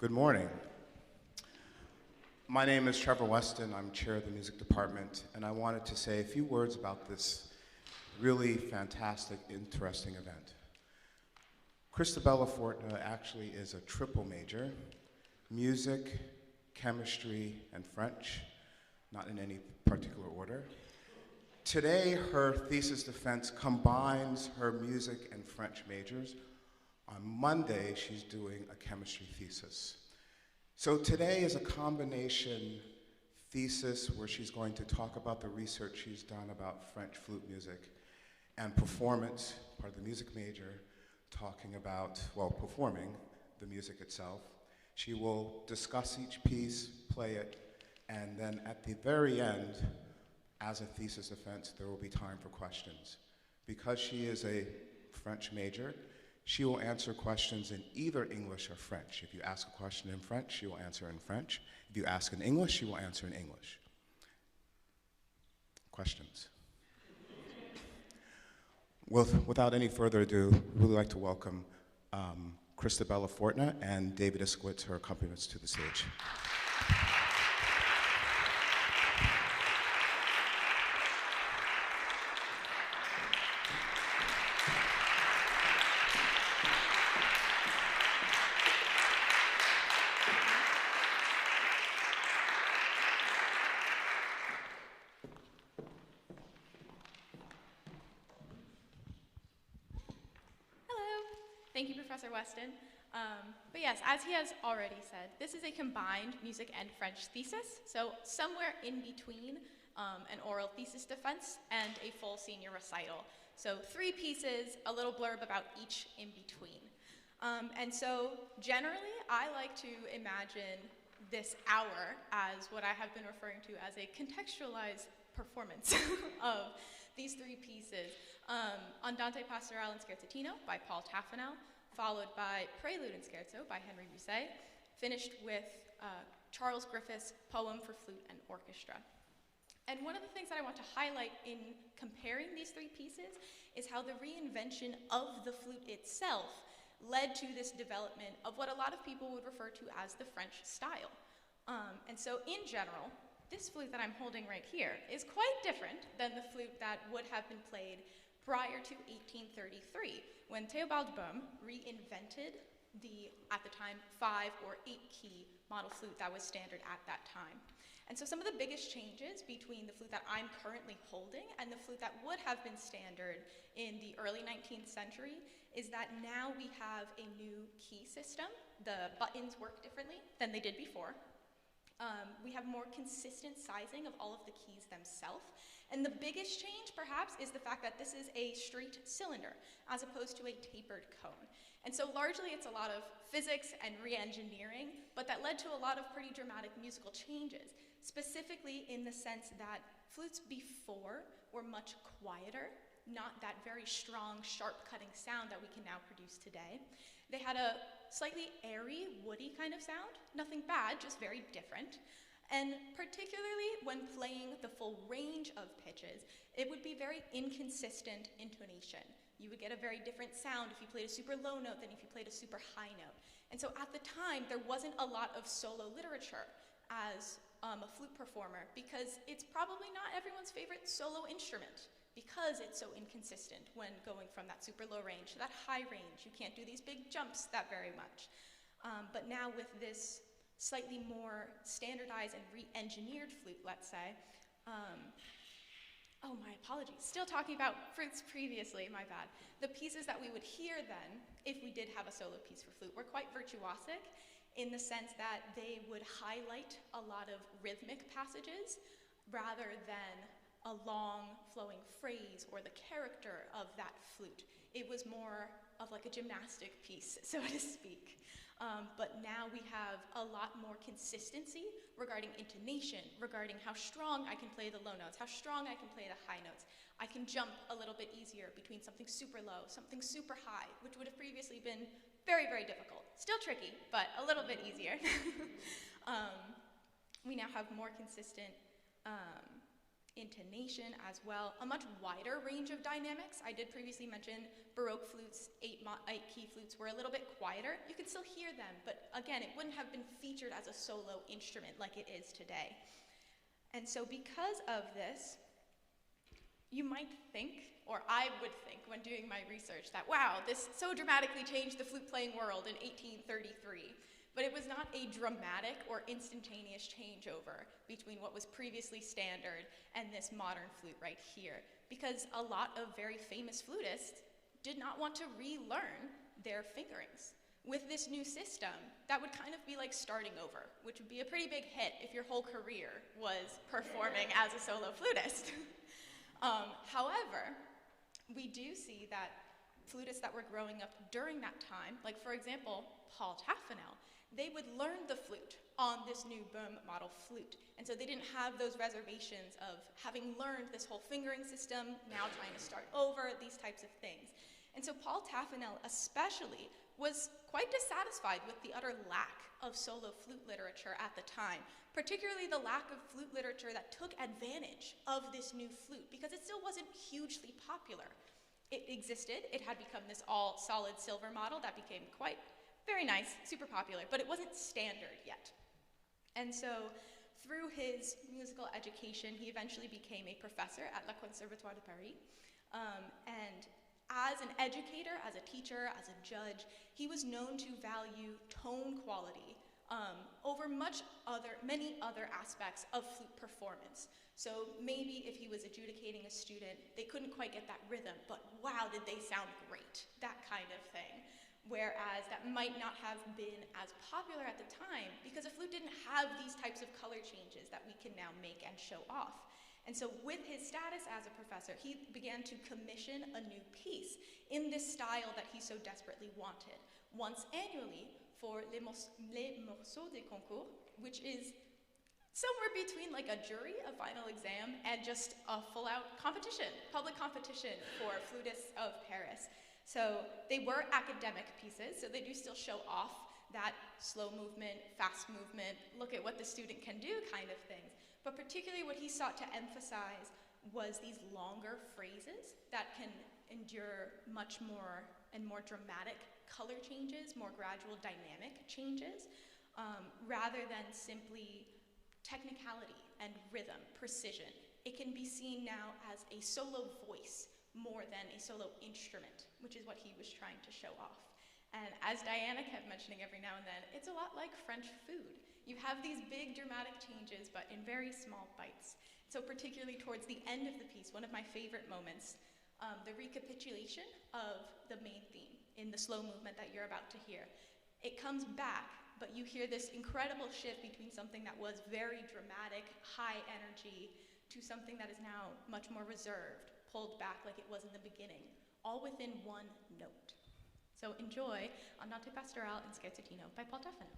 Good morning. My name is Trevor Weston. I'm chair of the music department, and I wanted to say a few words about this really fantastic, interesting event. Cristabella Fortna actually is a triple major: music, chemistry, and French, not in any particular order. Today, her thesis defense combines her music and French majors. On Monday, she's doing a chemistry thesis. So today is a combination thesis where she's going to talk about the research she's done about French flute music, and performance, part of the music major, talking about, well, performing the music itself. She will discuss each piece, play it, and then at the very end, as a thesis defense, there will be time for questions. Because she is a French major, she will answer questions in either English or French. If you ask a question in French, she will answer in French. If you ask in English, she will answer in English. Questions? Without any further ado, we'd really like to welcome Cristabella Fortna and David Iskowitz, her accompaniments, to the stage. Thank you, Professor Weston. But yes, as he has already said, this is a combined music and French thesis, so somewhere in between an oral thesis defense and a full senior recital. So 3 pieces, a little blurb about each in between. And so generally, I like to imagine this hour as what I have been referring to as a contextualized performance of these 3 pieces. Andante, Pastorale, and Scherzettino by Paul Taffanel, followed by Prelude and Scherzo by Henri, finished with Charles Griffiths' Poem for Flute and Orchestra. And one of the things that I want to highlight in comparing these 3 pieces is how the reinvention of the flute itself led to this development of what a lot of people would refer to as the French style. And so in general, this flute that I'm holding right here is quite different than the flute that would have been played prior to 1833, when Theobald Boehm reinvented the, at the time, 5 or 8 key model flute that was standard at that time. And so some of the biggest changes between the flute that I'm currently holding and the flute that would have been standard in the early 19th century is that now we have a new key system. The buttons work differently than they did before. We have more consistent sizing of all of the keys themselves. And the biggest change, perhaps, is the fact that this is a straight cylinder as opposed to a tapered cone. And so largely it's a lot of physics and re-engineering, but that led to a lot of pretty dramatic musical changes, specifically in the sense that flutes before were much quieter, not that very strong, sharp-cutting sound that we can now produce today. They had a slightly airy, woody kind of sound. Nothing bad, just very different. And particularly when playing the full range of pitches, it would be very inconsistent intonation. You would get a very different sound if you played a super low note than if you played a super high note. And so at the time, there wasn't a lot of solo literature as a flute performer, because it's probably not everyone's favorite solo instrument, because it's so inconsistent when going from that super low range to that high range. You can't do these big jumps that very much. But now with this slightly more standardized and re-engineered flute, let's say, oh, my apologies. Still talking about flutes previously, my bad. The pieces that we would hear then, if we did have a solo piece for flute, were quite virtuosic in the sense that they would highlight a lot of rhythmic passages rather than a long flowing phrase or the character of that flute. It was more of like a gymnastic piece, so to speak. But now we have a lot more consistency regarding intonation, regarding how strong I can play the low notes, how strong I can play the high notes. I can jump a little bit easier between something super low, something super high, which would have previously been very, very difficult. Still tricky, but a little bit easier. We now have more consistent intonation as well, a much wider range of dynamics. I did previously mention Baroque flutes, eight-key flutes were a little bit quieter. You can still hear them, but again, it wouldn't have been featured as a solo instrument like it is today. And so because of this, you might think, or I would think when doing my research, that wow, this so dramatically changed the flute playing world in 1833. But it was not a dramatic or instantaneous changeover between what was previously standard and this modern flute right here, because a lot of very famous flutists did not want to relearn their fingerings. With this new system, that would kind of be like starting over, which would be a pretty big hit if your whole career was performing as a solo flutist. However, we do see that flutists that were growing up during that time, like for example, Paul Taffanel, they would learn the flute on this new Boehm model flute. And so they didn't have those reservations of having learned this whole fingering system, now trying to start over, these types of things. And so Paul Taffanel especially was quite dissatisfied with the utter lack of solo flute literature at the time, particularly the lack of flute literature that took advantage of this new flute, because it still wasn't hugely popular. It existed, it had become this all solid silver model that became quite very nice, super popular, but it wasn't standard yet. And so through his musical education, he eventually became a professor at Le Conservatoire de Paris. And as an educator, as a teacher, as a judge, he was known to value tone quality over many other aspects of flute performance. So maybe if he was adjudicating a student, they couldn't quite get that rhythm, but wow, did they sound great, that kind of thing. Whereas that might not have been as popular at the time because a flute didn't have these types of color changes that we can now make and show off. And so with his status as a professor, he began to commission a new piece in this style that he so desperately wanted, once annually for les morceaux de concours, which is somewhere between like a jury, a final exam, and just a full-out competition, public competition for flutists of Paris. So they were academic pieces, so they do still show off that slow movement, fast movement, look at what the student can do kind of things. But particularly what he sought to emphasize was these longer phrases that can endure much more and more dramatic color changes, more gradual dynamic changes, rather than simply technicality and rhythm, precision. It can be seen now as a solo voice more than a solo instrument, which is what he was trying to show off. And as Diana kept mentioning every now and then, it's a lot like French food. You have these big dramatic changes, but in very small bites. So particularly towards the end of the piece, one of my favorite moments, the recapitulation of the main theme in the slow movement that you're about to hear. It comes back, but you hear this incredible shift between something that was very dramatic, high energy, to something that is now much more reserved, pulled back like it was in the beginning, all within one note. So enjoy Andante Pastorale and Scherzettino by Paul Taffanel.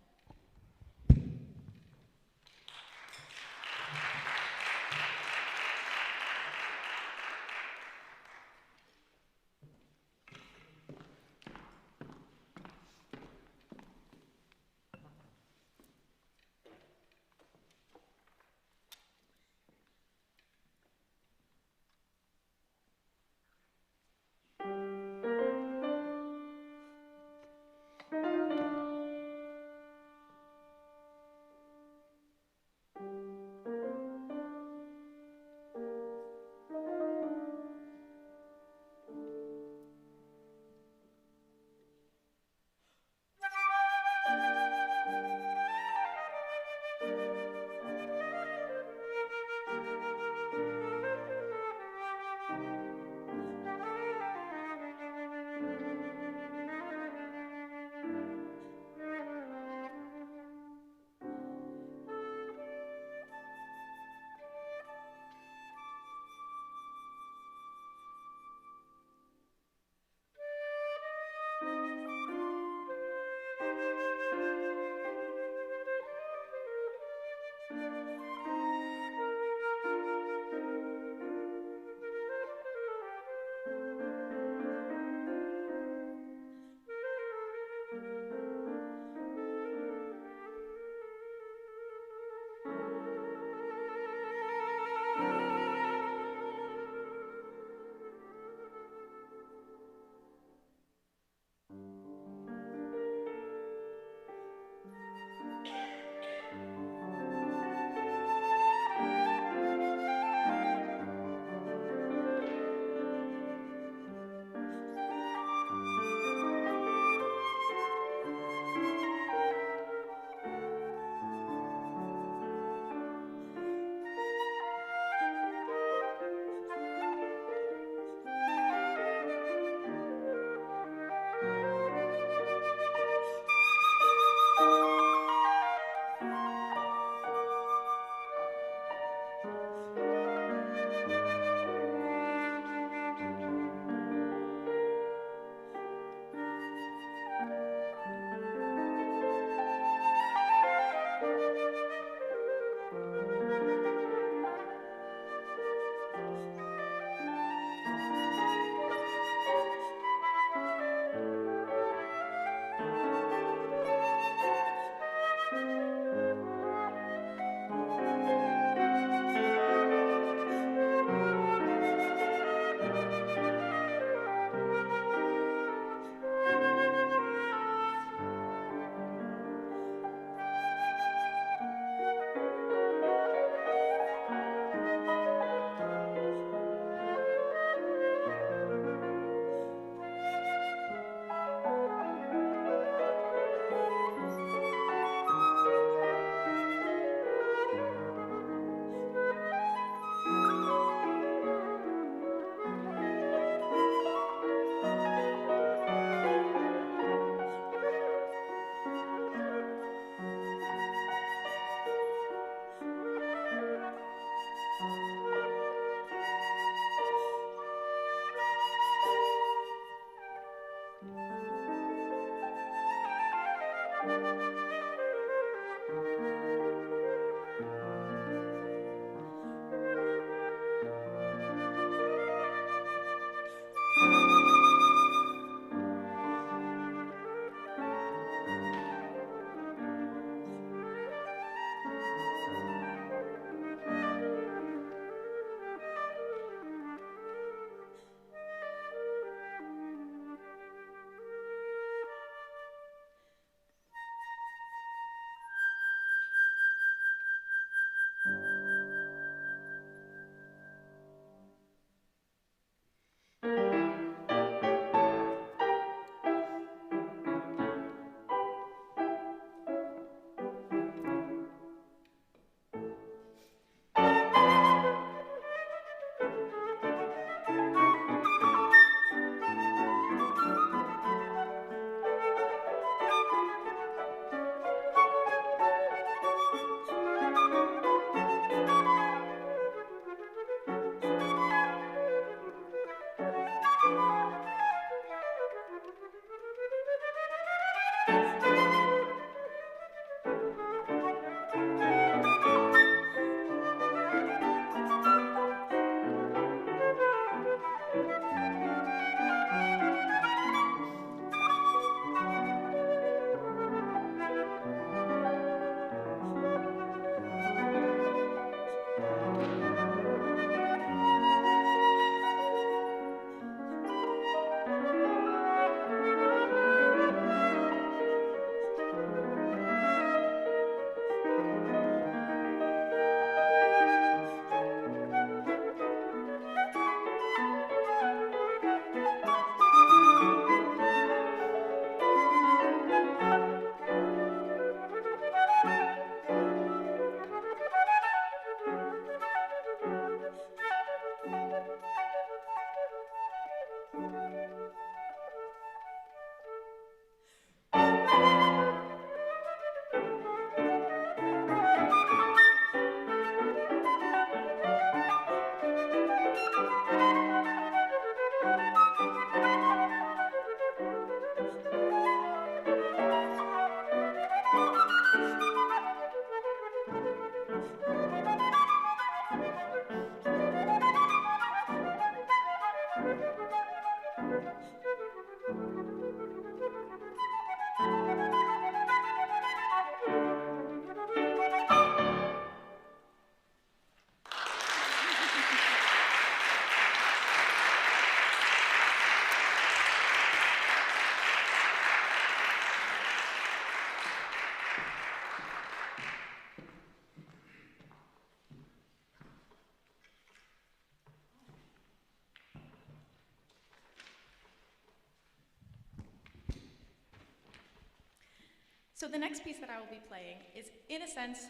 So the next piece that I will be playing is, in a sense,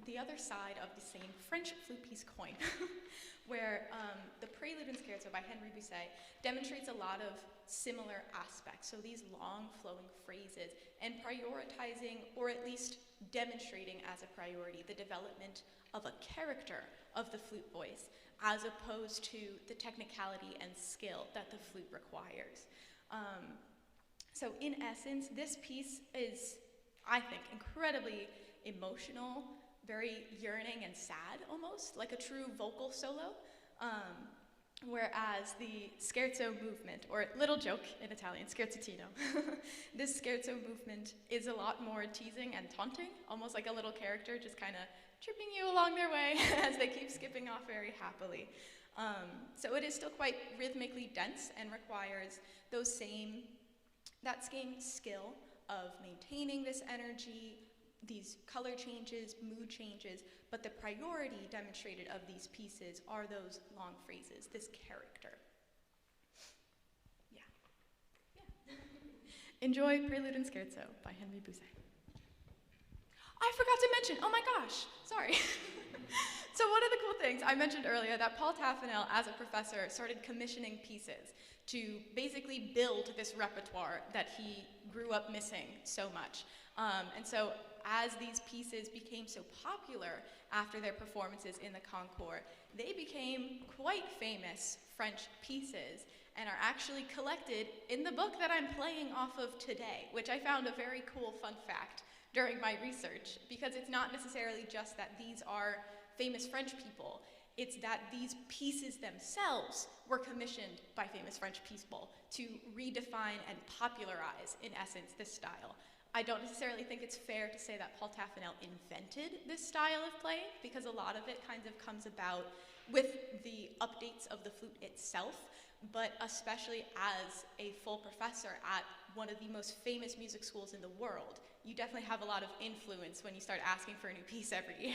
the other side of the same French flute piece coin, where the Prelude and Scherzo by Henri Busey demonstrates a lot of similar aspects. So these long flowing phrases and prioritizing, or at least demonstrating as a priority, the development of a character of the flute voice, as opposed to the technicality and skill that the flute requires. So in essence, this piece is, I think, incredibly emotional, very yearning and sad almost, like a true vocal solo. Whereas the Scherzo movement, or little joke in Italian, Scherzettino, this Scherzo movement is a lot more teasing and taunting, almost like a little character just kind of tripping you along their way as they keep skipping off very happily. So it is still quite rhythmically dense and requires that same skill of maintaining this energy, these color changes, mood changes, but the priority demonstrated of these pieces are those long phrases, this character. Yeah. Enjoy Prelude and Scherzo by Henri Busey. I forgot to mention, oh my gosh, sorry. So one of the cool things, I mentioned earlier that Paul Taffanel, as a professor, started commissioning pieces to basically build this repertoire that he grew up missing so much. And so as these pieces became so popular after their performances in the concours, they became quite famous French pieces and are actually collected in the book that I'm playing off of today, which I found a very cool fun fact during my research, because it's not necessarily just that these are famous French people, it's that these pieces themselves were commissioned by famous French people to redefine and popularize, in essence, this style. I don't necessarily think it's fair to say that Paul Taffanel invented this style of playing, because a lot of it kind of comes about with the updates of the flute itself, but especially as a full professor at one of the most famous music schools in the world, you definitely have a lot of influence when you start asking for a new piece every year.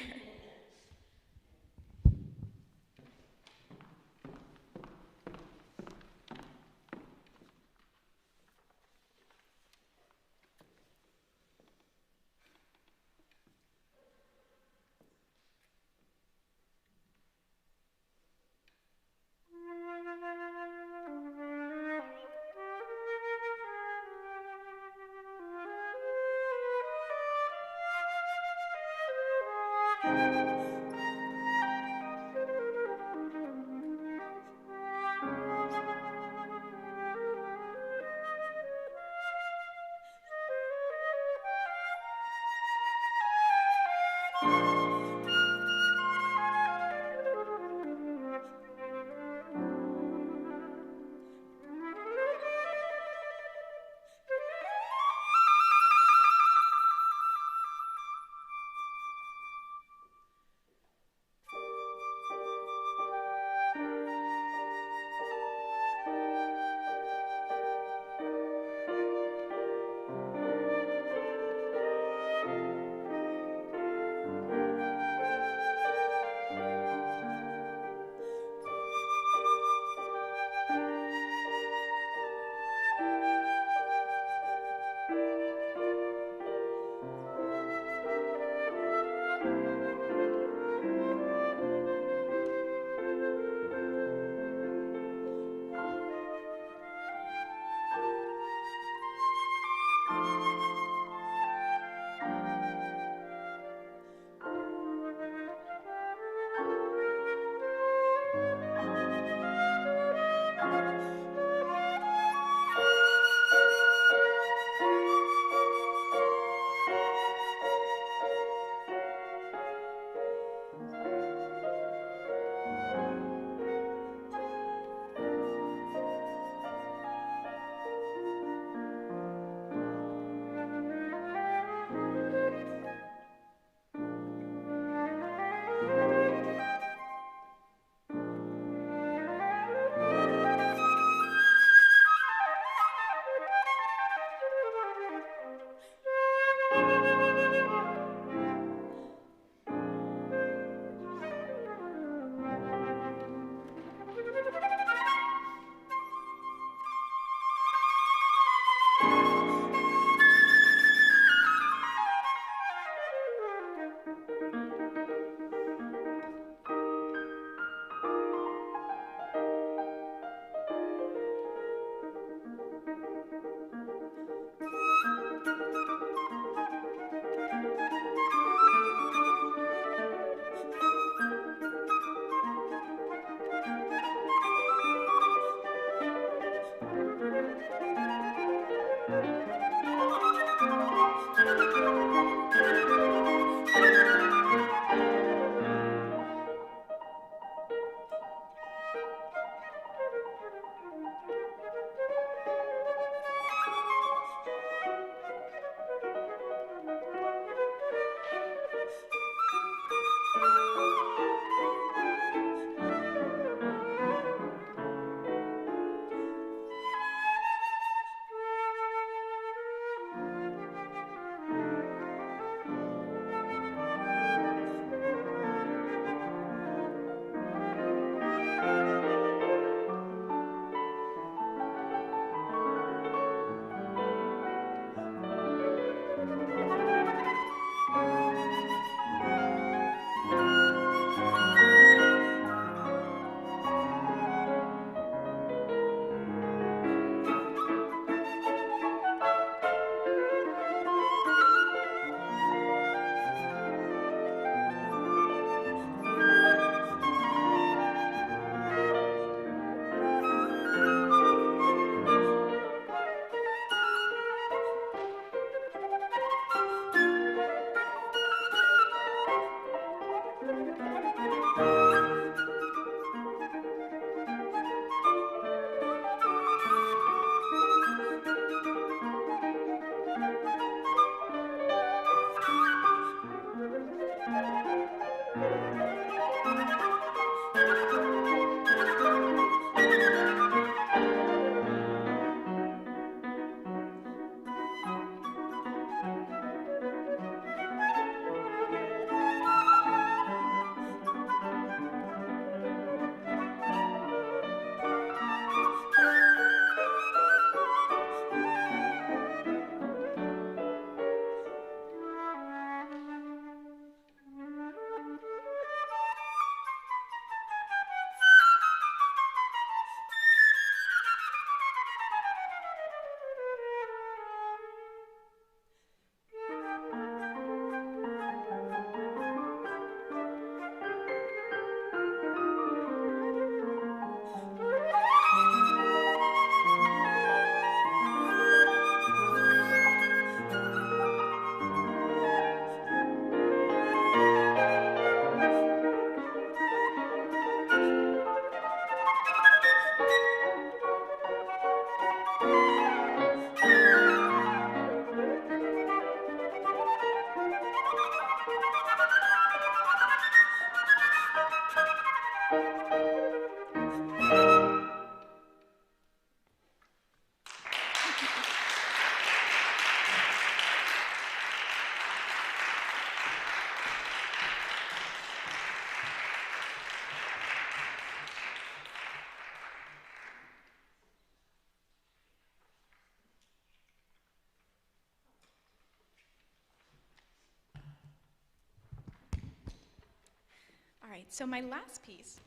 All right, so my last piece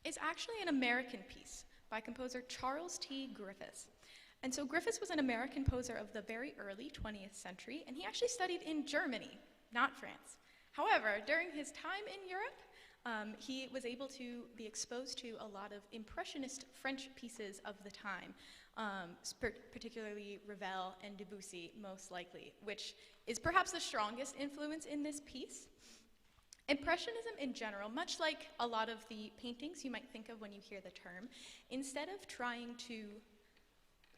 is actually an American piece by composer Charles T. Griffiths. And so Griffiths was an American composer of the very early 20th century, and he actually studied in Germany, not France. However, during his time in Europe, he was able to be exposed to a lot of impressionist French pieces of the time, particularly Ravel and Debussy, most likely, which is perhaps the strongest influence in this piece. Impressionism in general, much like a lot of the paintings you might think of when you hear the term, instead of trying to,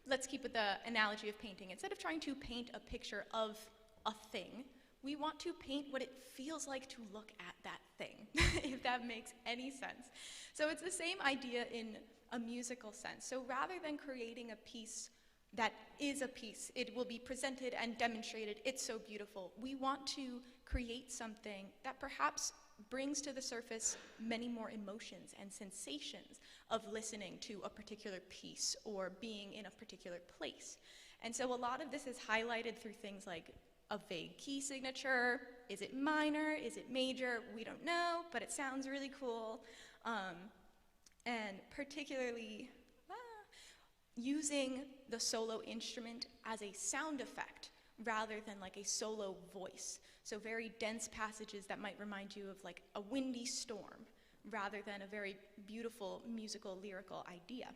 let's keep with the analogy of painting, instead of trying to paint a picture of a thing, we want to paint what it feels like to look at that thing, if that makes any sense. So it's the same idea in a musical sense. So rather than creating a piece that is a piece, it will be presented and demonstrated, it's so beautiful. We want to create something that perhaps brings to the surface many more emotions and sensations of listening to a particular piece or being in a particular place. And so a lot of this is highlighted through things like a vague key signature. Is it minor? Is it major? We don't know, but it sounds really cool. And particularly using the solo instrument as a sound effect rather than like a solo voice. So very dense passages that might remind you of like a windy storm rather than a very beautiful musical lyrical idea.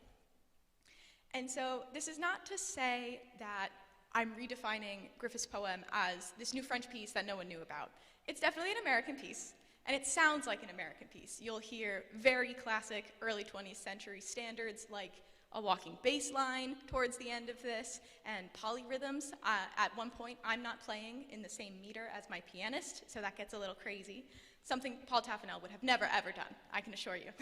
And so this is not to say that I'm redefining Griffiths' poem as this new French piece that no one knew about. It's definitely an American piece, and it sounds like an American piece. You'll hear very classic early 20th century standards like a walking bass line towards the end of this, and polyrhythms. At one point, I'm not playing in the same meter as my pianist, so that gets a little crazy. Something Paul Taffanel would have never, ever done, I can assure you.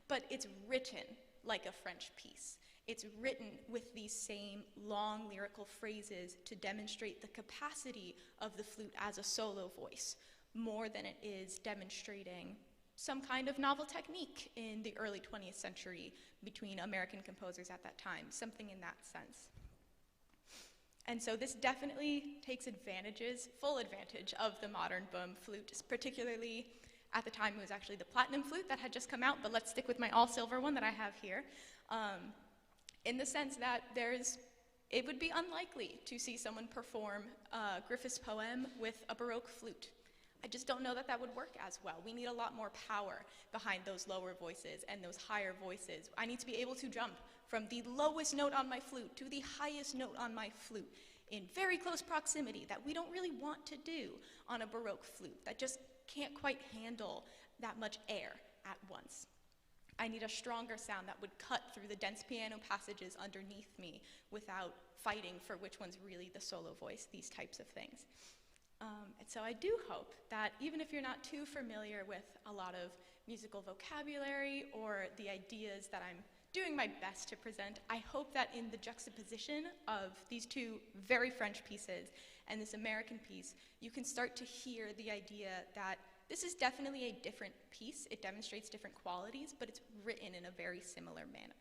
But it's written like a French piece. It's written with these same long lyrical phrases to demonstrate the capacity of the flute as a solo voice, more than it is demonstrating some kind of novel technique in the early 20th century between American composers at that time, something in that sense. And so this definitely takes advantages, full advantage of the modern boom flute, particularly at the time it was actually the platinum flute that had just come out, but let's stick with my all-silver one that I have here. In the sense that it would be unlikely to see someone perform Griffiths' poem with a Baroque flute. I just don't know that that would work as well. We need a lot more power behind those lower voices and those higher voices. I need to be able to jump from the lowest note on my flute to the highest note on my flute in very close proximity that we don't really want to do on a Baroque flute that just can't quite handle that much air at once. I need a stronger sound that would cut through the dense piano passages underneath me without fighting for which one's really the solo voice, these types of things. And so I do hope that even if you're not too familiar with a lot of musical vocabulary or the ideas that I'm doing my best to present, I hope that in the juxtaposition of these two very French pieces and this American piece, you can start to hear the idea that this is definitely a different piece. It demonstrates different qualities, but it's written in a very similar manner.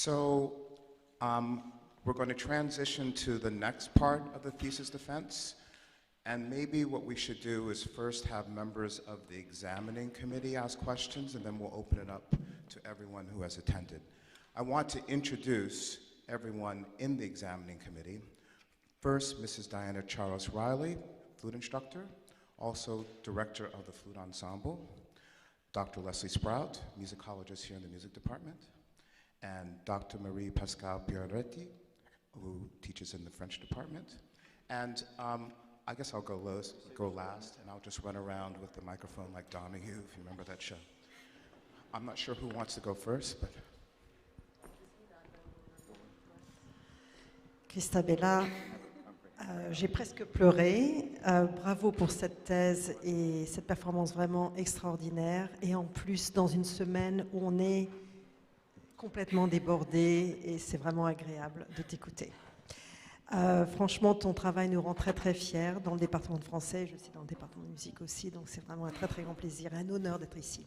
So we're going to transition to the next part of the thesis defense. And maybe what we should do is first have members of the examining committee ask questions, and then we'll open it up to everyone who has attended. I want to introduce everyone in the examining committee. First, Mrs. Diana Charles Riley, flute instructor, also director of the flute ensemble. Dr. Leslie Sprout, musicologist here in the music department. And Dr. Marie Pascal Pierretti, who teaches in the French department. And I guess I'll go last, and I'll just run around with the microphone like Donahue, if you remember that show. I'm not sure who wants to go first, but... Cristabella, j'ai presque pleuré. Bravo pour cette thèse et cette performance vraiment extraordinaire. Et en plus, dans une semaine où on est complètement débordé, et c'est vraiment agréable de t'écouter. Franchement, ton travail nous rend très très fiers dans le département de français. Je suis dans le département de musique aussi, donc c'est vraiment un très très grand plaisir et un honneur d'être ici.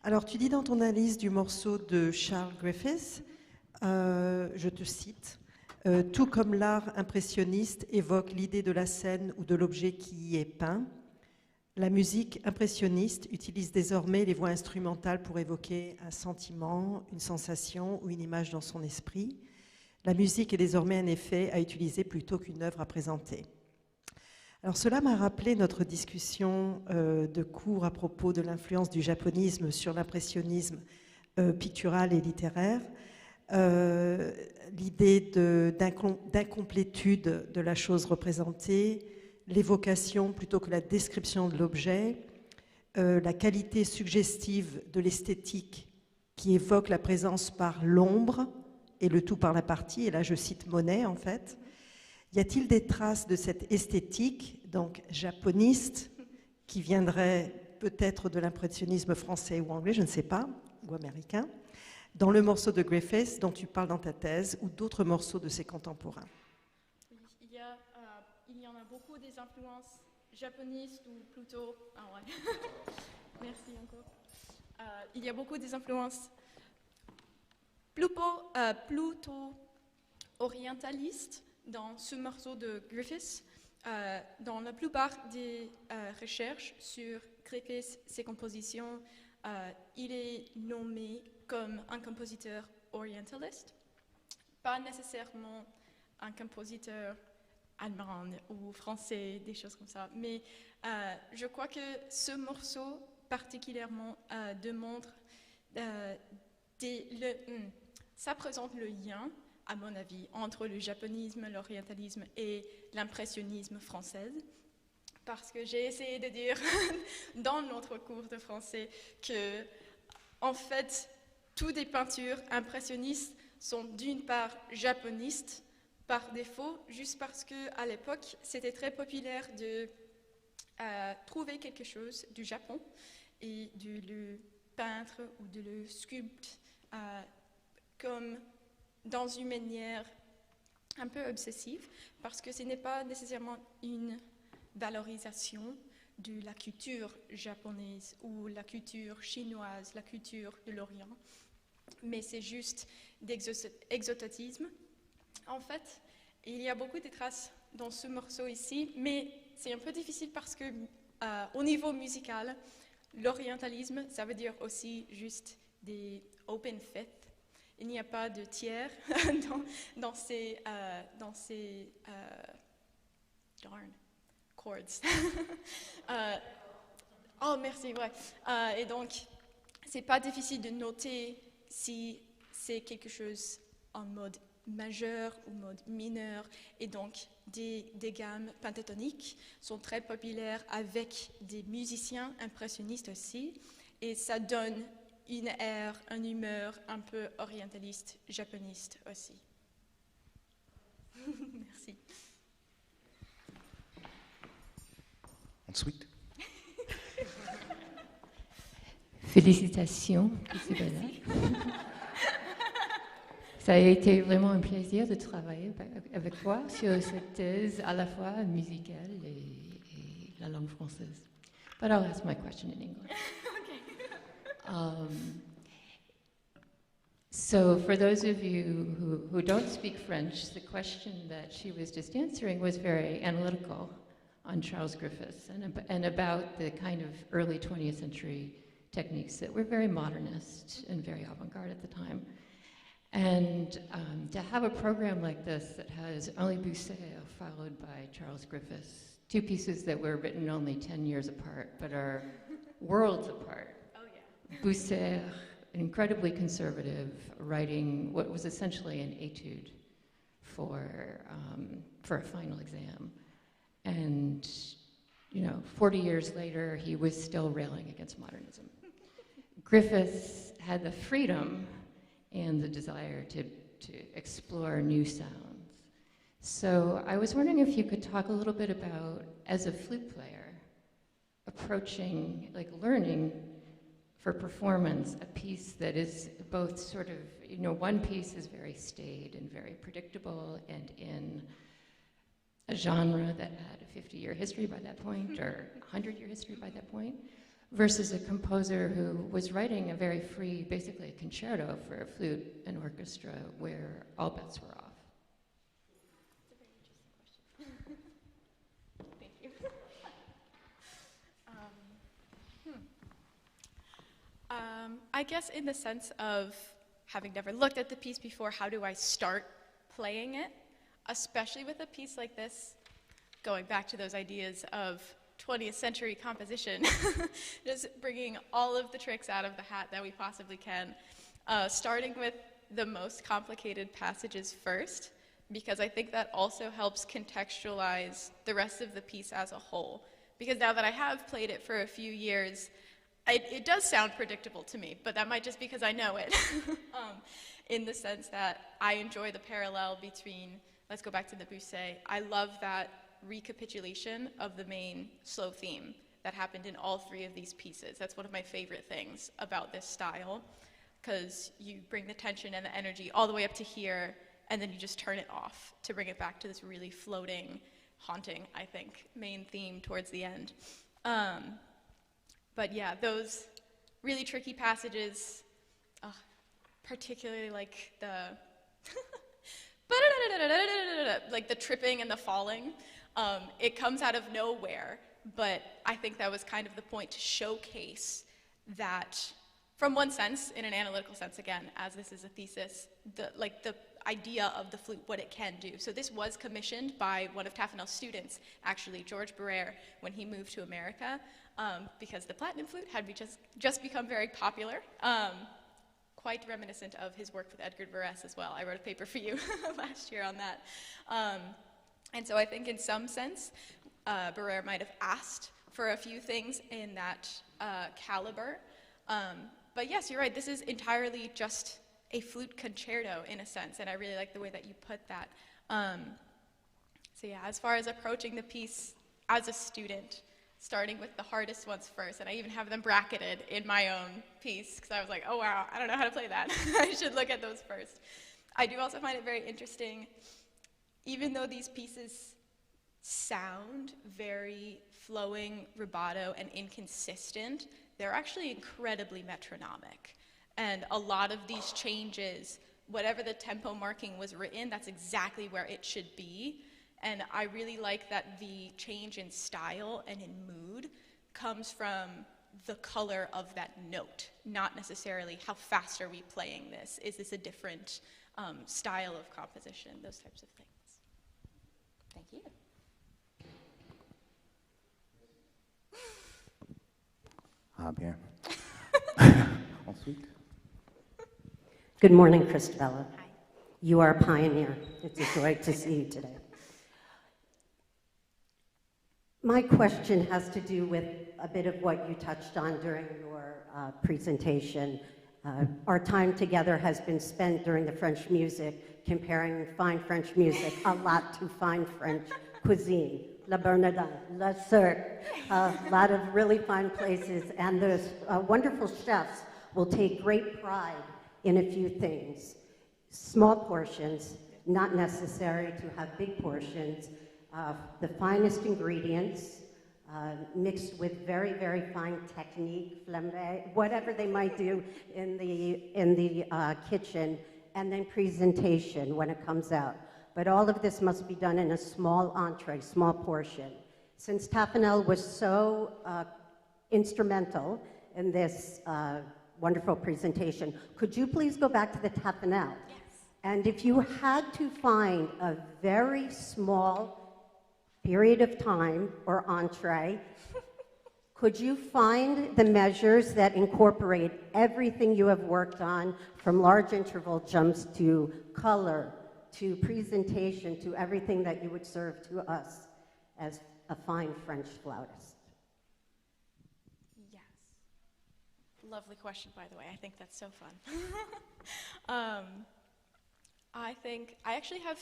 Alors, tu dis dans ton analyse du morceau de Charles Griffiths, je te cite, tout comme l'art impressionniste évoque l'idée de la scène ou de l'objet qui y est peint, la musique impressionniste utilise désormais les voix instrumentales pour évoquer un sentiment, une sensation ou une image dans son esprit. La musique est désormais un effet à utiliser plutôt qu'une œuvre à présenter. Alors cela m'a rappelé notre discussion de cours à propos de l'influence du japonisme sur l'impressionnisme pictural et littéraire, l'idée d'incomplétude de la chose représentée, l'évocation plutôt que la description de l'objet, la qualité suggestive de l'esthétique qui évoque la présence par l'ombre, et le tout par la partie, et là je cite Monet en fait. Y a-t-il des traces de cette esthétique, donc japoniste, qui viendrait peut-être de l'impressionnisme français ou anglais, je ne sais pas, ou américain, dans le morceau de Griffiths dont tu parles dans ta thèse, ou d'autres morceaux de ses contemporains? Il y en a beaucoup des influences japonistes ou plutôt... Ah ouais, merci encore. Il y a beaucoup des influences plutôt orientaliste dans ce morceau de Griffiths. Dans la plupart des recherches sur Griffiths, ses compositions, il est nommé comme un compositeur orientaliste, pas nécessairement un compositeur allemand ou français, des choses comme ça. Mais je crois que ce morceau particulièrement démontre ça présente le lien, à mon avis, entre le japonisme, l'orientalisme et l'impressionnisme français. Parce que j'ai essayé de dire dans notre cours de français que, en fait, toutes les peintures impressionnistes sont d'une part japonistes par défaut, juste parce qu'à l'époque, c'était très populaire de trouver quelque chose du Japon et de le peindre ou de le sculpter comme dans une manière un peu obsessive, parce que ce n'est pas nécessairement une valorisation de la culture japonaise ou la culture chinoise, la culture de l'Orient, mais c'est juste d'exotisme. En fait, il y a beaucoup de traces dans ce morceau ici, mais c'est un peu difficile parce que au niveau musical, l'orientalisme, ça veut dire aussi juste des open fifths. Il n'y a pas de tiers dans ces chords. Oh, merci, ouais. Et donc, c'est pas difficile de noter si c'est quelque chose en mode majeur ou mode mineur. Et donc, des gammes pentatoniques sont très populaires avec des musiciens impressionnistes aussi. Et ça donne une air, une humeur un peu orientaliste, japoniste aussi. Merci. Ensuite. Félicitations, Cristabella. Ça a été vraiment un plaisir de travailler avec toi sur cette thèse à la fois musicale et la langue française. But I'll ask my question in English. So for those of you who don't speak French, the question that she was just answering was very analytical on Charles Griffiths and about the kind of early 20th century techniques that were very modernist and very avant-garde at the time. And to have a program like this that has Henri Busey followed by Charles Griffiths, two pieces that were written only 10 years apart, but are worlds apart. Oh, yeah. Busey, incredibly conservative, writing what was essentially an etude for a final exam. And, 40 years later, he was still railing against modernism. Griffiths had the freedom and the desire to explore new sounds. So I was wondering if you could talk a little bit about, as a flute player, approaching, learning for performance, a piece that is both sort of, one piece is very staid and very predictable and in a genre that had a 50-year history by that point, or a 100-year history by that point, versus a composer who was writing a very free, basically a concerto for a flute and orchestra where all bets were off. That's a very interesting question. Thank you. I guess in the sense of having never looked at the piece before, how do I start playing it? Especially with a piece like this, going back to those ideas of 20th century composition, just bringing all of the tricks out of the hat that we possibly can, starting with the most complicated passages first, because I think that also helps contextualize the rest of the piece as a whole. Because now that I have played it for a few years, it does sound predictable to me, but that might just because I know it, in the sense that I enjoy the parallel between, let's go back to the Busey, I love that recapitulation of the main slow theme that happened in all three of these pieces. That's one of my favorite things about this style, because you bring the tension and the energy all the way up to here, and then you just turn it off to bring it back to this really floating, haunting, I think, main theme towards the end. But yeah, those really tricky passages, particularly like the like the tripping and the falling, it comes out of nowhere, but I think that was kind of the point to showcase that, from one sense, in an analytical sense again, as this is a thesis, the idea of the flute, what it can do. So this was commissioned by one of Taffanel's students, actually, George Barrère, when he moved to America, because the platinum flute had just become very popular. Quite reminiscent of his work with Edgar Varese as well. I wrote a paper for you last year on that. And so I think in some sense, Barrère might have asked for a few things in that caliber. But yes, you're right, this is entirely just a flute concerto in a sense, and I really like the way that you put that. So yeah, as far as approaching the piece as a student, starting with the hardest ones first, and I even have them bracketed in my own piece, because I was like, oh wow, I don't know how to play that. I should look at those first. I do also find it very interesting, even though these pieces sound very flowing, rubato, and inconsistent, they're actually incredibly metronomic. And a lot of these changes, whatever the tempo marking was written, that's exactly where it should be. And I really like that the change in style and in mood comes from the color of that note, not necessarily how fast are we playing this. Is this a different style of composition? Those types of things. Thank you. Bien. Ensuite. Good morning, Cristabella. Hi. You are a pioneer. It's a joy to see you today. My question has to do with a bit of what you touched on during your presentation. Our time together has been spent during the French music, comparing fine French music a lot to fine French cuisine. La Bernardin, La Cirque, a lot of really fine places, and the wonderful chefs will take great pride in a few things. Small portions, not necessary to have big portions, the finest ingredients, mixed with very, very fine technique, flambe, whatever they might do in the kitchen, and then presentation when it comes out. But all of this must be done in a small entree, small portion. Since Taffanel was so instrumental in this wonderful presentation, could you please go back to the Taffanel? Yes. And if you had to find a very small period of time or entree, could you find the measures that incorporate everything you have worked on, from large interval jumps to color, to presentation, to everything that you would serve to us as a fine French flautist? Yes. Lovely question, by the way. I think that's so fun. I actually have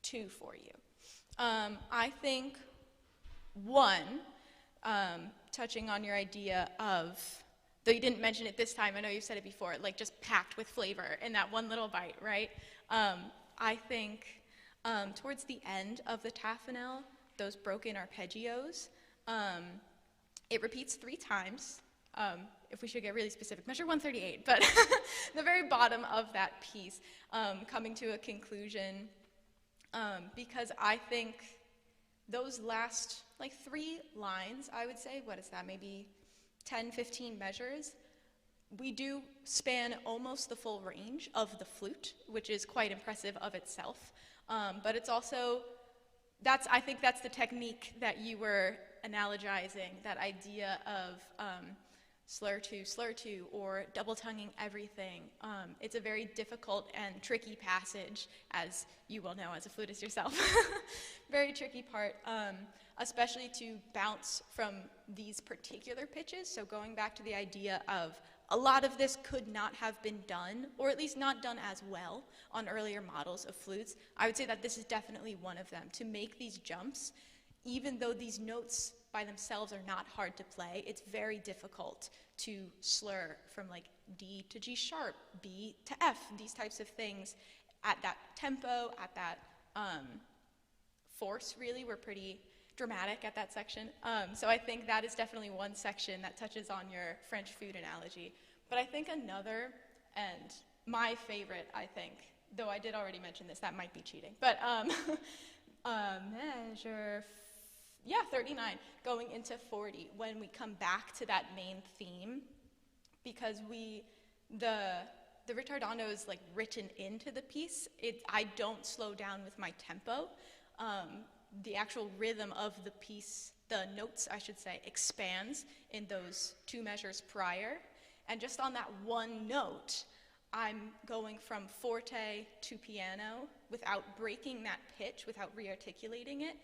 two for you. I think one, touching on your idea of, though you didn't mention it this time, I know you've said it before, like just packed with flavor in that one little bite, right? I think towards the end of the Taffanel, those broken arpeggios, it repeats 3 times. If we should get really specific, measure 138, but the very bottom of that piece, coming to a conclusion, because I think those last, like 3 lines, I would say, what is that, maybe 10, 15 measures, we do span almost the full range of the flute, which is quite impressive of itself. But it's also, I think that's the technique that you were analogizing, that idea of slur to, or double tonguing everything. It's a very difficult and tricky passage, as you well know as a flutist yourself. Very tricky part, especially to bounce from these particular pitches. So going back to the idea of a lot of this could not have been done, or at least not done as well on earlier models of flutes. I would say that this is definitely one of them. To make these jumps, even though these notes by themselves are not hard to play, it's very difficult to slur from like D to G sharp, B to F, these types of things at that tempo, at that force, really. We're pretty dramatic at that section. So I think that is definitely one section that touches on your French food analogy. But I think another, and my favorite, I think, though I did already mention this, that might be cheating, but measure 39, going into 40, when we come back to that main theme, because the ritardando is like written into the piece. I don't slow down with my tempo. The actual rhythm of the piece, the notes, I should say, expands in those 2 measures prior. And just on that one note, I'm going from forte to piano without breaking that pitch, without re-articulating it.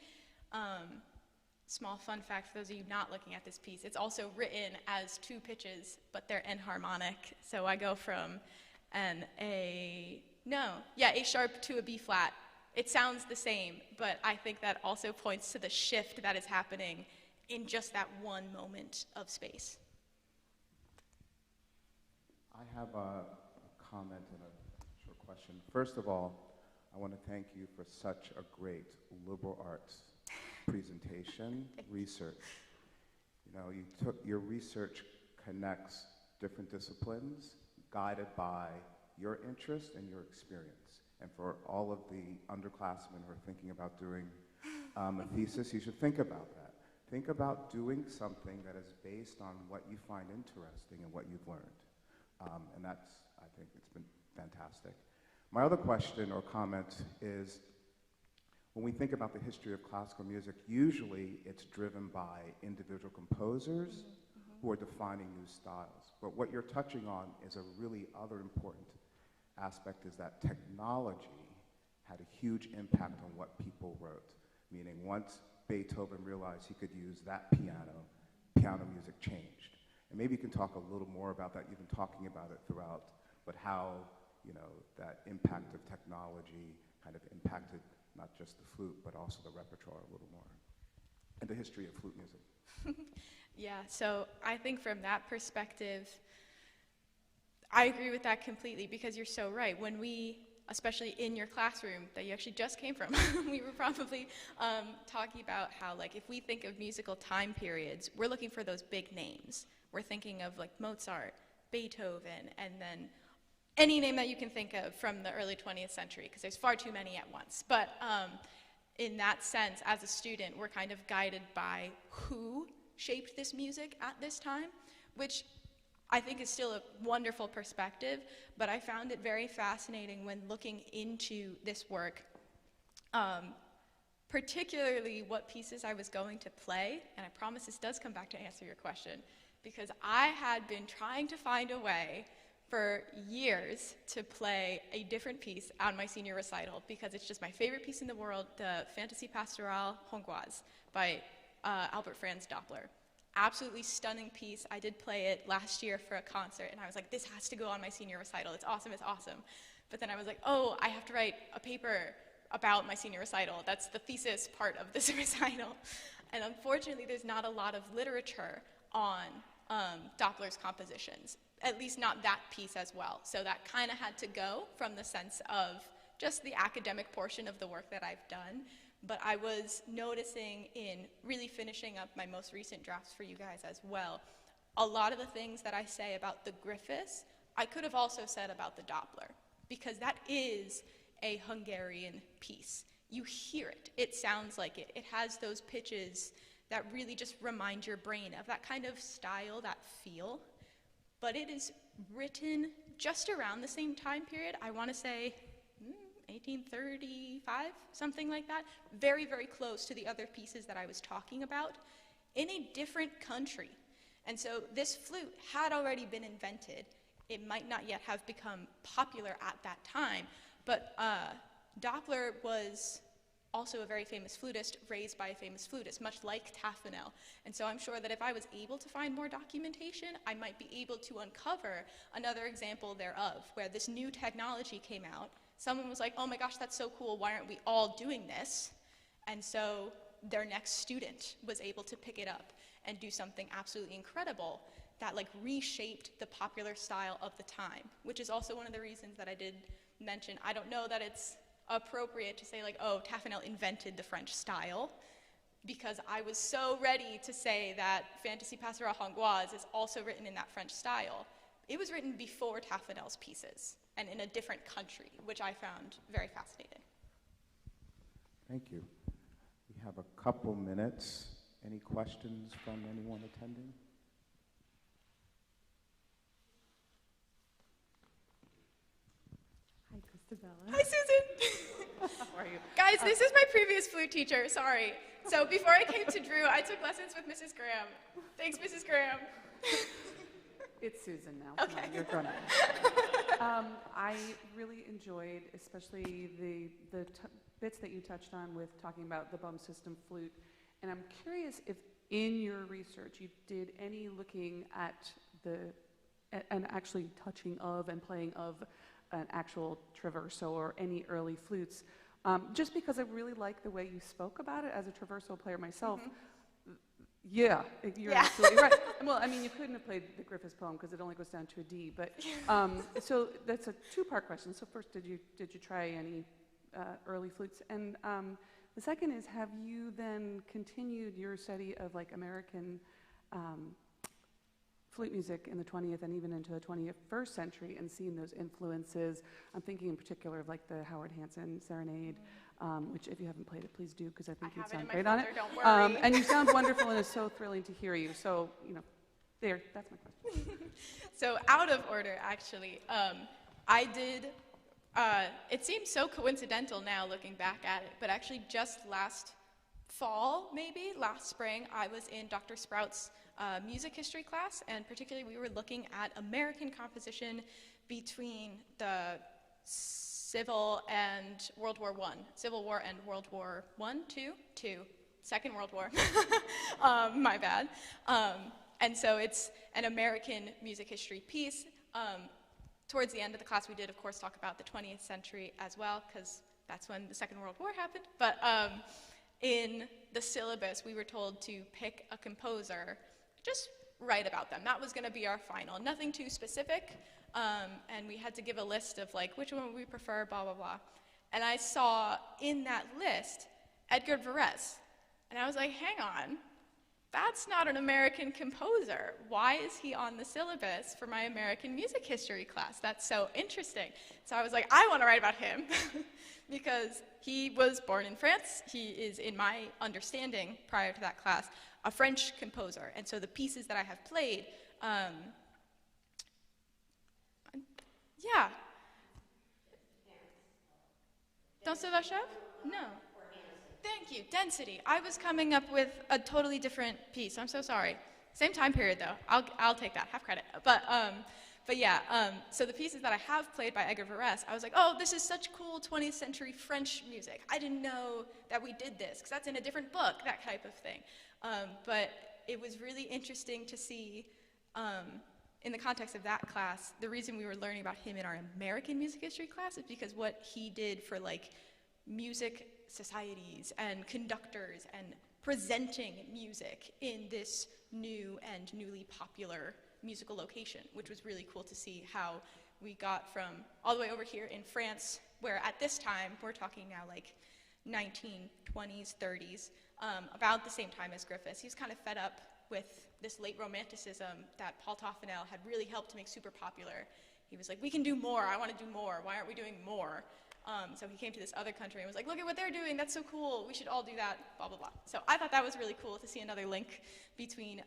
Small fun fact for those of you not looking at this piece, it's also written as 2 pitches, but they're enharmonic. So I go from A sharp to a B flat. It sounds the same, but I think that also points to the shift that is happening in just that one moment of space. I have a comment and a short question. First of all, I want to thank you for such a great liberal arts presentation, research. You know, your research connects different disciplines, guided by your interest and your experience. And for all of the underclassmen who are thinking about doing a thesis, you should think about that. Think about doing something that is based on what you find interesting and what you've learned. And that's, I think it's been fantastic. My other question or comment is, when we think about the history of classical music, usually it's driven by individual composers who are defining new styles. But what you're touching on is a really other important aspect, is that technology had a huge impact on what people wrote. Meaning once Beethoven realized he could use that piano music changed. And maybe you can talk a little more about that. You've been talking about it throughout, but how, you know, that impact of technology kind of impacted not just the flute, but also the repertoire a little more, and the history of flute music. Yeah, so I think from that perspective, I agree with that completely, because you're so right. When we especially in your classroom that you actually just came from, we were probably talking about how, like, if we think of musical time periods, we're looking for those big names. We're thinking of, like, Mozart, Beethoven, and then any name that you can think of from the early 20th century, because there's far too many at once. But in that sense, as a student, we're kind of guided by who shaped this music at this time, which I think is still a wonderful perspective, but I found it very fascinating when looking into this work, particularly what pieces I was going to play, and I promise this does come back to answer your question, because I had been trying to find a way for years to play a different piece on my senior recital, because it's just my favorite piece in the world, the Fantasy Pastorale Hongroise by Albert Franz Doppler. Absolutely stunning piece. I did play it last year for a concert, and I was like, this has to go on my senior recital. It's awesome, it's awesome. But then I was like, oh, I have to write a paper about my senior recital. That's the thesis part of this recital. And unfortunately, there's not a lot of literature on Doppler's compositions, at least not that piece as well. So that kind of had to go from the sense of just the academic portion of the work that I've done. But I was noticing in really finishing up my most recent drafts for you guys as well, a lot of the things that I say about the Griffiths, I could have also said about the Doppler, because that is a Hungarian piece. You hear it. It sounds like it. It has those pitches that really just remind your brain of that kind of style, that feel. But it is written just around the same time period. I want to say 1835, something like that. Very, very close to the other pieces that I was talking about in a different country. And so this flute had already been invented. It might not yet have become popular at that time, but Doppler was also a very famous flutist, raised by a famous flutist, much like Taffanel. And so I'm sure that if I was able to find more documentation, I might be able to uncover another example thereof, where this new technology came out. Someone was like, oh my gosh, that's so cool, why aren't we all doing this? And so their next student was able to pick it up and do something absolutely incredible that like reshaped the popular style of the time, which is also one of the reasons that I did mention, I don't know that it's appropriate to say like, oh, Taffanel invented the French style, because I was so ready to say that Fantasy Pastorale Hongroise is also written in that French style. It was written before Taffanel's pieces and in a different country, which I found very fascinating. Thank you. We have a couple minutes. Any questions from anyone attending? Hi, Cristabella. Hi, Susan. How are you? Guys, this is my previous flute teacher, sorry. So before I came to Drew, I took lessons with Mrs. Graham. Thanks, Mrs. Graham. It's Susan now. Okay. Come on, you're grown up. I really enjoyed, especially the bits that you touched on with talking about the bum system flute. And I'm curious if in your research you did any looking at and actually touching of and playing of an actual traverso or any early flutes. Just because I really like the way you spoke about it as a traverso player myself. Mm-hmm. Yeah, you're absolutely right. Well, I mean, you couldn't have played the Griffes poem because it only goes down to a D. But so that's a two-part question. So first, did you try any early flutes? And the second is, have you then continued your study of like American flute music in the 20th and even into the 21st century and seen those influences? I'm thinking in particular of like the Howard Hanson Serenade. Which if you haven't played it, please do, because I think you'd sound great on it. Don't worry. And you sound wonderful, and it's so thrilling to hear you. So, that's my question. So out of order, actually, I did, it seems so coincidental now looking back at it, but actually just last fall, maybe, last spring, I was in Dr. Sprout's music history class, and particularly we were looking at American composition between the Civil and World War I. Civil War and World War I, two. Second World War. My bad. And so it's an American music history piece. Towards the end of the class, we did, of course, talk about the 20th century as well, because that's when the Second World War happened. But in the syllabus, we were told to pick a composer, just write about them. That was going to be our final. Nothing too specific. and we had to give a list of like, which one would we prefer, blah, blah, blah. And I saw in that list Edgar Varese, and I was like, hang on, that's not an American composer. Why is he on the syllabus for my American music history class? That's so interesting. So I was like, I want to write about him because he was born in France. He is, in my understanding prior to that class, a French composer. And so the pieces that I have played, yeah. Danse de la Chèvre? No. Thank you, Density. I was coming up with a totally different piece. I'm so sorry. Same time period though. I'll take that, half credit. But yeah, so the pieces that I have played by Edgar Varese, I was like, oh, this is such cool 20th century French music. I didn't know that we did this, because that's in a different book, that type of thing. But it was really interesting to see, in the context of that class, the reason we were learning about him in our American music history class is because what he did for like music societies and conductors and presenting music in this new and newly popular musical location, which was really cool to see how we got from all the way over here in France, where at this time, we're talking now like 1920s, 30s, about the same time as Griffiths. He was kind of fed up with this late romanticism that Paul Taffanel had really helped make super popular. He was like, we can do more, I want to do more, why aren't we doing more? So he came to this other country and was like, look at what they're doing, that's so cool, we should all do that, blah, blah, blah. So I thought that was really cool to see another link between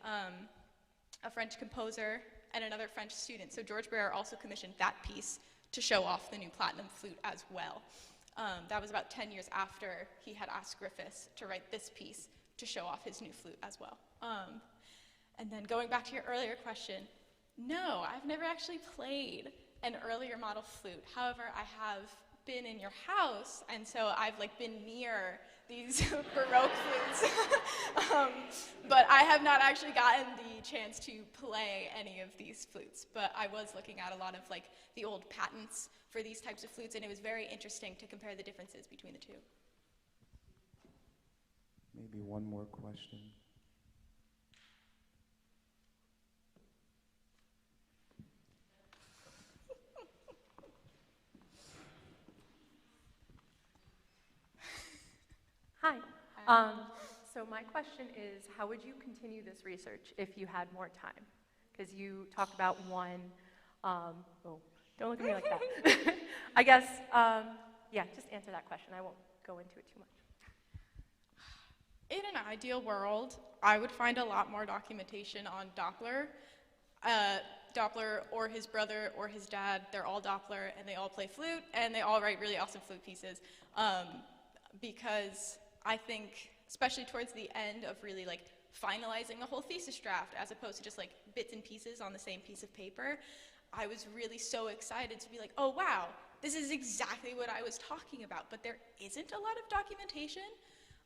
a French composer and another French student. So George Breyer also commissioned that piece to show off the new platinum flute as well. That was about 10 years after he had asked Griffiths to write this piece to show off his new flute as well. And then going back to your earlier question, no, I've never actually played an earlier model flute. However, I have been in your house, and so I've like been near these Baroque flutes. But I have not actually gotten the chance to play any of these flutes. But I was looking at a lot of like the old patents for these types of flutes, and it was very interesting to compare the differences between the two. Maybe one more question. Hi. So my question is, how would you continue this research if you had more time? Because you talked about one, oh, don't look at me like that. I guess, yeah, just answer that question. I won't go into it too much. In an ideal world, I would find a lot more documentation on Doppler. Doppler or his brother or his dad, they're all Doppler, and they all play flute, and they all write really awesome flute pieces. Because I think, especially towards the end of really like finalizing the whole thesis draft, as opposed to just like bits and pieces on the same piece of paper, I was really so excited to be like, oh wow, this is exactly what I was talking about. But there isn't a lot of documentation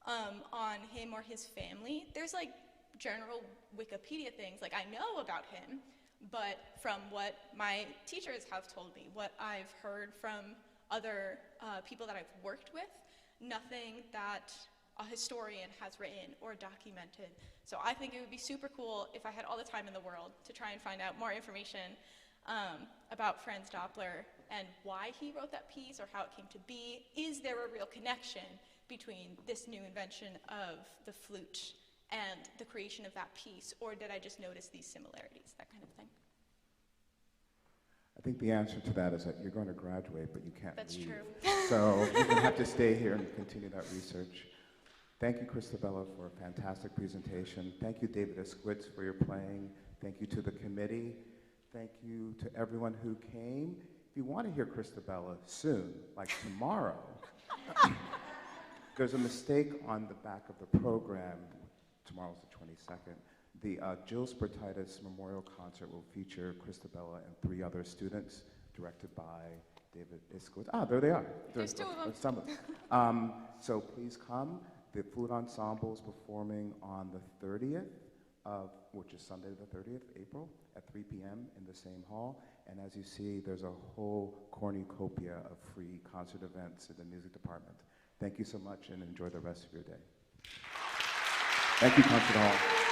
on him or his family. There's like general Wikipedia things, like I know about him, but from what my teachers have told me, what I've heard from other people that I've worked with, nothing that a historian has written or documented. So I think it would be super cool if I had all the time in the world to try and find out more information about Franz Doppler and why he wrote that piece or how it came to be. Is there a real connection between this new invention of the flute and the creation of that piece, or did I just notice these similarities, that kind of thing? I think the answer to that is that you're going to graduate, but you can't That's leave. true. So you're going to have to stay here and continue that research. Thank you, Cristabella, for a fantastic presentation. Thank you, David Esquitz, for your playing. Thank you to the committee. Thank you to everyone who came. If you want to hear Cristabella soon, like tomorrow, there's a mistake on the back of the program. Tomorrow's the 22nd. The Jill Spertitis Memorial Concert will feature Cristabella and 3 other students, directed by David Iskowitz. Ah, there they are. There's 2 of them. Some of them. So please come. The Flute Ensemble is performing on the 30th, which is Sunday the 30th, April, at 3 p.m. in the same hall. And as you see, there's a whole cornucopia of free concert events in the music department. Thank you so much, and enjoy the rest of your day. Thank you, Concert Hall.